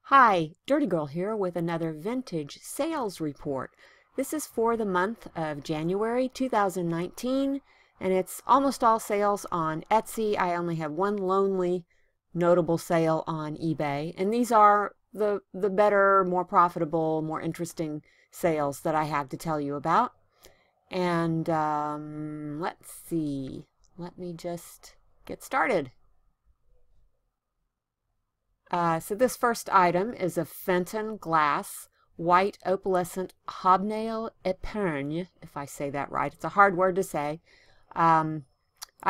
Hi, Dirty Girl here with another vintage sales report. This is for the month of January 2019, and it's almost all sales on Etsy. I only have one lonely notable sale on eBay, and these are the better, more profitable, more interesting sales that I have to tell you about. And let's see. Let me just get started. So this first item is a Fenton glass white opalescent hobnail épergne, if I say that right. It's a hard word to say. I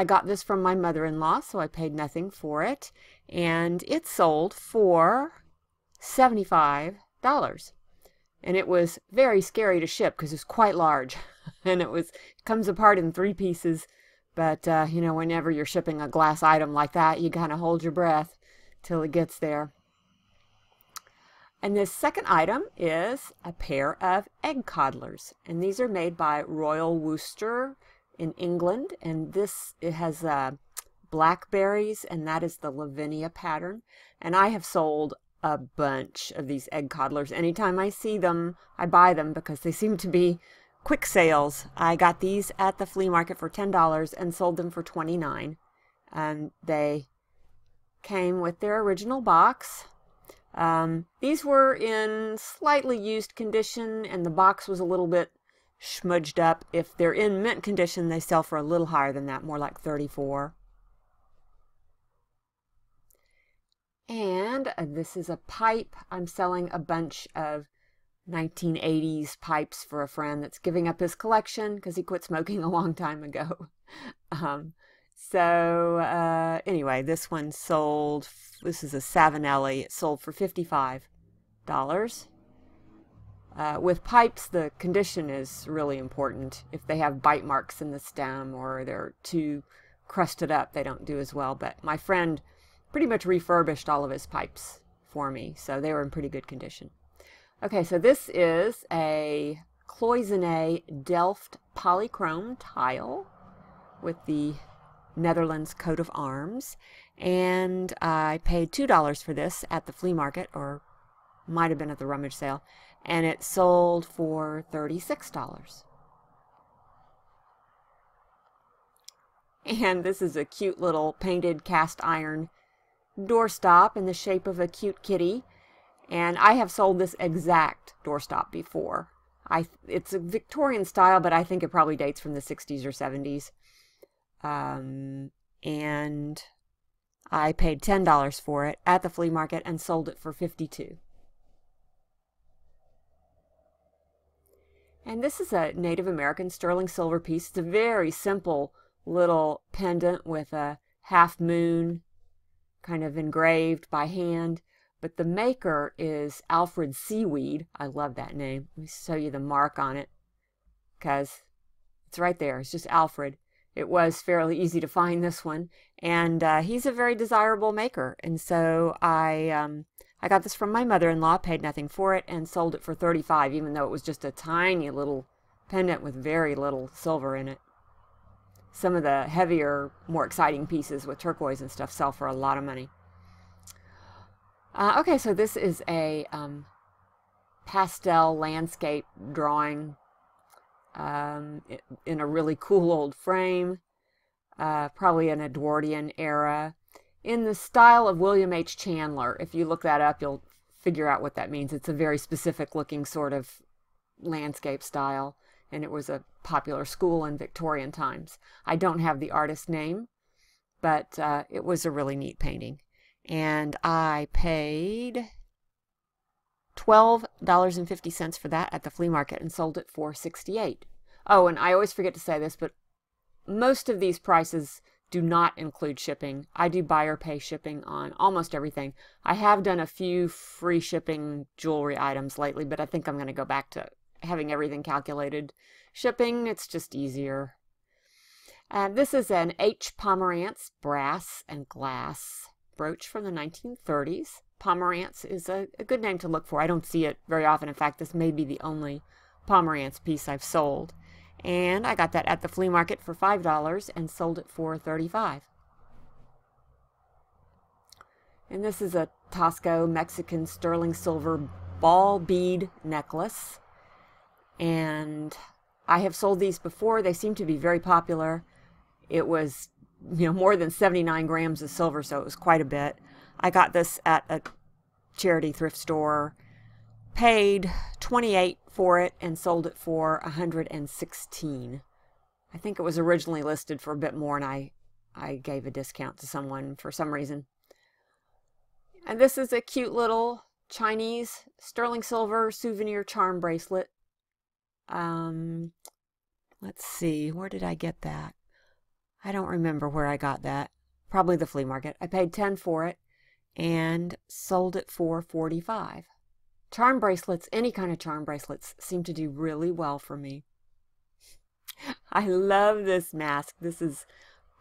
got this from my mother-in-law, so I paid nothing for it. And it sold for $75. And it was very scary to ship because it's quite large. And it comes apart in 3 pieces. But, you know, whenever you're shipping a glass item like that, you kind of hold your breath till it gets there. And this second item is a pair of egg coddlers, and these are made by Royal Worcester in England, and it has blackberries, and that is the Lavinia pattern. And I have sold a bunch of these egg coddlers. Anytime I see them, I buy them because they seem to be quick sales. I got these at the flea market for $10 and sold them for $29, and they came with their original box. These were in slightly used condition, and the box was a little bit smudged up. If they're in mint condition, they sell for a little higher than that, more like $34. And this is a pipe. I'm selling a bunch of 1980s pipes for a friend that's giving up his collection because he quit smoking a long time ago. Anyway, this one sold, this is a Savinelli, it sold for $55. With pipes, the condition is really important. If they have bite marks in the stem or they're too crusted up, they don't do as well. But my friend pretty much refurbished all of his pipes for me, so they were in pretty good condition. Okay, so this is a cloisonné Delft polychrome tile with the Netherlands coat of arms, and I paid $2 for this at the flea market, or might have been at the rummage sale, and it sold for $36. And this is a cute little painted cast iron doorstop in the shape of a cute kitty, and I have sold this exact doorstop before. It's a Victorian style, but I think it probably dates from the 60s or 70s. And I paid $10 for it at the flea market and sold it for $52. And this is a Native American sterling silver piece. It's a very simple little pendant with a half moon kind of engraved by hand, but the maker is Alfred Seaweed. I love that name. Let me show you the mark on it because it's right there. It's just Alfred. It was fairly easy to find this one, and he's a very desirable maker, and so I got this from my mother-in-law, paid nothing for it, and sold it for $35, even though it was just a tiny little pendant with very little silver in it. Some of the heavier, more exciting pieces with turquoise and stuff sell for a lot of money. Okay, so this is a pastel landscape drawing in a really cool old frame, probably an Edwardian era, in the style of William H. Chandler. If you look that up, you'll figure out what that means. It's a very specific looking sort of landscape style, and it was a popular school in Victorian times. I don't have the artist's name, but it was a really neat painting. And I paid $12.50 for that at the flea market and sold it for $68. Oh, and I always forget to say this, but most of these prices do not include shipping. I do buy or pay shipping on almost everything. I have done a few free shipping jewelry items lately, but I think I'm going to go back to having everything calculated shipping. It's just easier. This is an H. Pomerantz brass and glass brooch from the 1930s. Pomerantz is a good name to look for. I don't see it very often. In fact, this may be the only Pomerantz piece I've sold. And I got that at the flea market for $5 and sold it for $35. And this is a Costco Mexican sterling silver ball bead necklace. And I have sold these before. They seem to be very popular. It was, more than 79 grams of silver, so it was quite a bit. I got this at a charity thrift store, paid $28 for it, and sold it for $116. I think it was originally listed for a bit more, and I gave a discount to someone for some reason. And this is a cute little Chinese sterling silver souvenir charm bracelet. Let's see, where did I get that? I don't remember where I got that. Probably the flea market. I paid $10 for it and sold it for $45. Charm bracelets, any kind of charm bracelets, seem to do really well for me. I love this mask. This is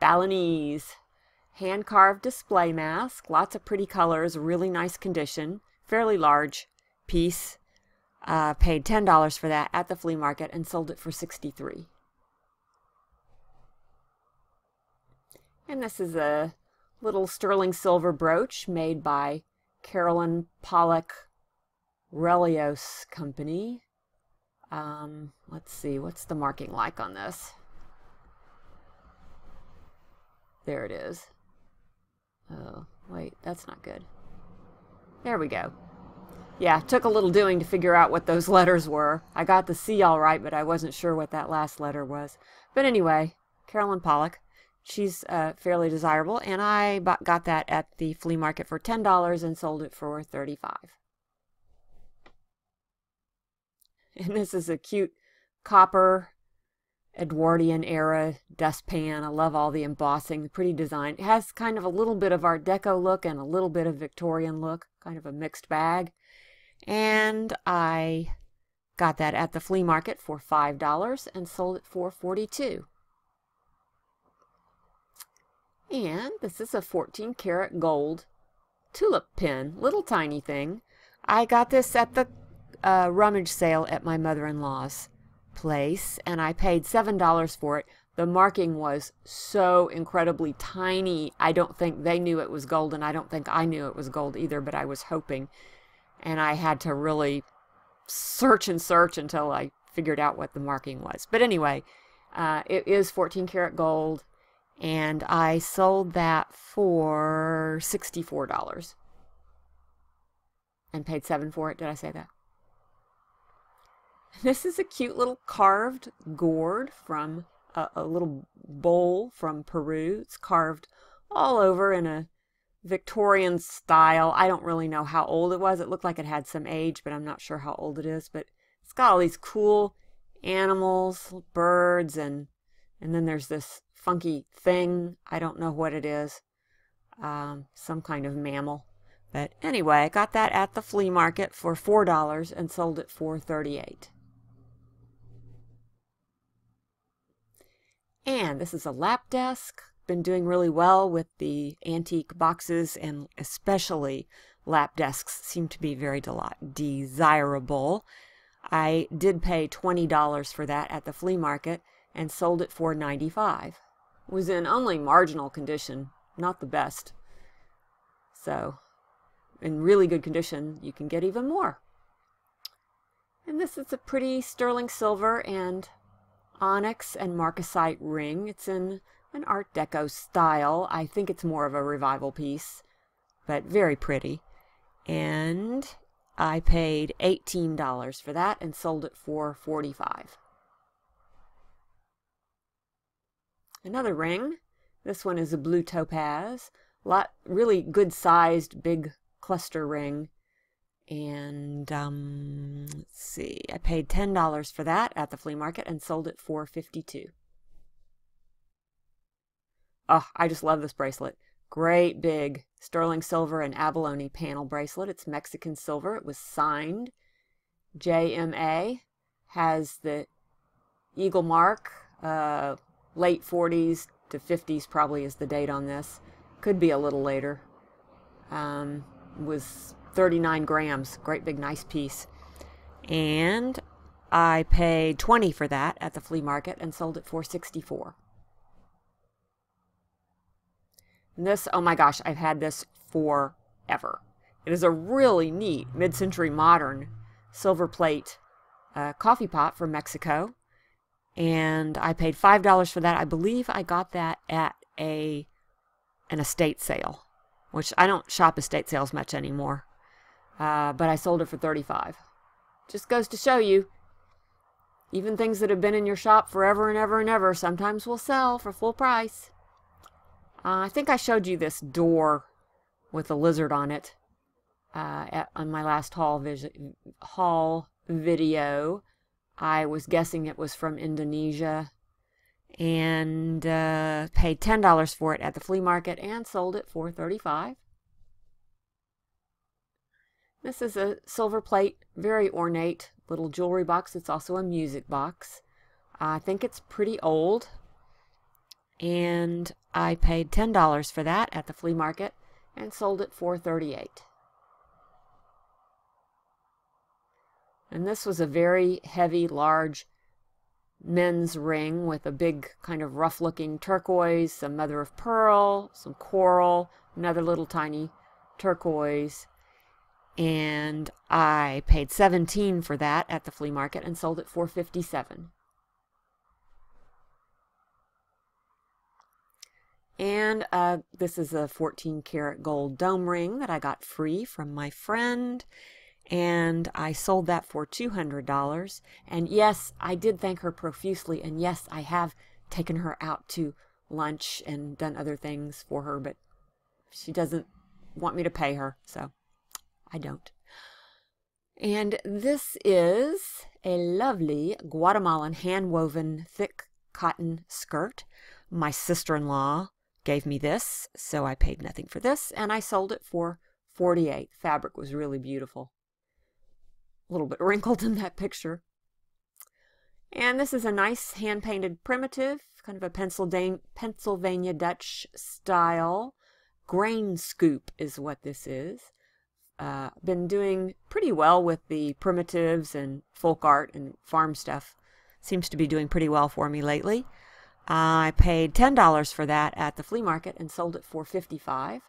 Balinese hand-carved display mask. Lots of pretty colors, really nice condition, fairly large piece. Paid $10 for that at the flea market and sold it for $63. And this is a little sterling silver brooch made by Carolyn Pollock Relios Company. Let's see, what's the marking like on this? There it is. Oh, wait, that's not good. There we go. Yeah, took a little doing to figure out what those letters were. I got the C all right, but I wasn't sure what that last letter was. But anyway, Carolyn Pollock, she's fairly desirable, and I got that at the flea market for $10 and sold it for $35. And this is a cute copper Edwardian era dustpan. I love all the embossing, the pretty design. It has kind of a little bit of Art Deco look and a little bit of Victorian look, kind of a mixed bag. And I got that at the flea market for $5 and sold it for $42. And this is a 14 karat gold tulip pin, little tiny thing. I got this at the rummage sale at my mother-in-law's place, and I paid $7 for it. The marking was so incredibly tiny. I don't think they knew it was gold, and I don't think I knew it was gold either, but I was hoping. And I had to really search and search until I figured out what the marking was. But anyway, it is 14 karat gold, and I sold that for $64 and paid $7 for it. Did I say that? This is a cute little carved gourd from a little bowl from Peru. It's carved all over in a Victorian style. I don't really know how old it was. It looked like it had some age, but I'm not sure how old it is. But it's got all these cool animals, birds, and then there's this funky thing. I don't know what it is. Some kind of mammal. But anyway, I got that at the flea market for $4 and sold it for $38. And this is a lap desk. Been doing really well with the antique boxes, and especially lap desks seem to be very desirable. I did pay $20 for that at the flea market and sold it for $95. It was in only marginal condition, not the best. So, in really good condition, you can get even more. And this is a pretty sterling silver and onyx and marcasite ring. It's in an Art Deco style. I think it's more of a revival piece, but very pretty. And I paid $18 for that and sold it for $45. Another ring. This one is a blue topaz. Really good sized big cluster ring. And let's see, I paid $10 for that at the flea market and sold it for $52. Oh, I just love this bracelet. Great big sterling silver and abalone panel bracelet. It's Mexican silver. It was signed. JMA. Has the eagle mark. Late 40s to 50s probably is the date on this. Could be a little later. Was 39 grams. Great big nice piece. And I paid $20 for that at the flea market and sold it for $64. And this, oh my gosh, I've had this ever. It is a really neat mid-century modern silver plate coffee pot from Mexico. And I paid $5 for that. I believe I got that at an estate sale, which I don't shop estate sales much anymore. But I sold it for $35. Just goes to show you, even things that have been in your shop forever and ever and ever sometimes will sell for full price. I think I showed you this door with a lizard on it on my last haul video. I was guessing it was from Indonesia, and paid $10 for it at the flea market and sold it for $35. This is a silver plate, very ornate little jewelry box. It's also a music box. I think it's pretty old, and I paid $10 for that at the flea market and sold it for $38. And this was a very heavy, large men's ring with a big kind of rough-looking turquoise, some mother of pearl, some coral, another little tiny turquoise. And I paid $17 for that at the flea market and sold it for $57. And this is a 14-karat gold dome ring that I got free from my friend. And I sold that for $200. And yes, I did thank her profusely. And yes, I have taken her out to lunch and done other things for her, but she doesn't want me to pay her, so I don't. And this is a lovely Guatemalan hand-woven thick cotton skirt. My sister-in-law gave me this, so I paid nothing for this, and I sold it for $48. Fabric was really beautiful. A little bit wrinkled in that picture. And this is a nice hand-painted primitive, kind of a Pennsylvania Dutch style. Grain scoop is what this is. Been doing pretty well with the primitives and folk art and farm stuff. Seems to be doing pretty well for me lately. I paid $10 for that at the flea market and sold it for $55.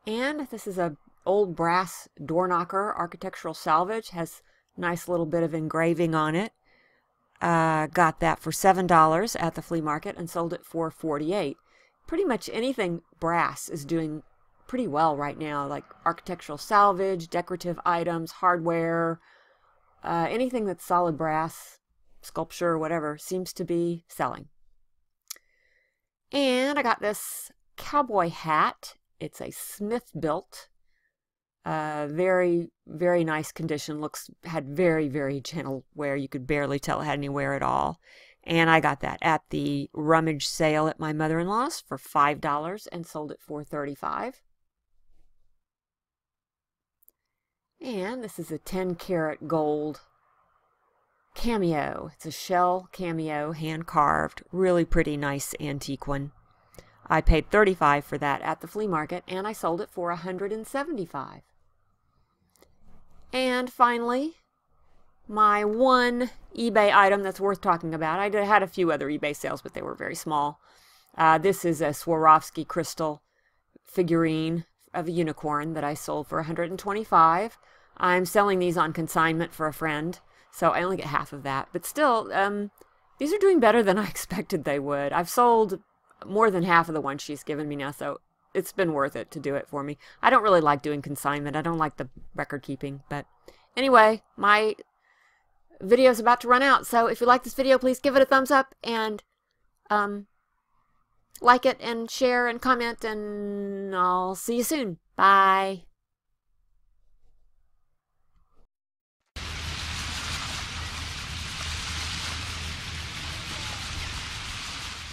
And this is a old brass door knocker, architectural salvage. Has a nice little bit of engraving on it. Got that for $7 at the flea market and sold it for $48. Pretty much anything brass is doing pretty well right now, like architectural salvage, decorative items, hardware, anything that's solid brass, sculpture, whatever, seems to be selling. And I got this cowboy hat. It's a Smith built. Very, very nice condition. Had very, very gentle wear. You could barely tell it had any wear at all. And I got that at the rummage sale at my mother-in-law's for $5 and sold it for $35. And this is a 10-karat gold cameo. It's a shell cameo, hand-carved, really pretty, nice antique one. I paid $35 for that at the flea market, and I sold it for $175. And finally, my one eBay item that's worth talking about. I had a few other eBay sales, but they were very small. This is a Swarovski crystal figurine of a unicorn that I sold for $125. I'm selling these on consignment for a friend, so I only get half of that. But still, these are doing better than I expected they would. I've sold more than half of the ones she's given me now, so it's been worth it to do it for me. I don't really like doing consignment. I don't like the record keeping. But anyway, my video is about to run out, so if you like this video, please give it a thumbs up and like it and share and comment, and I'll see you soon. Bye.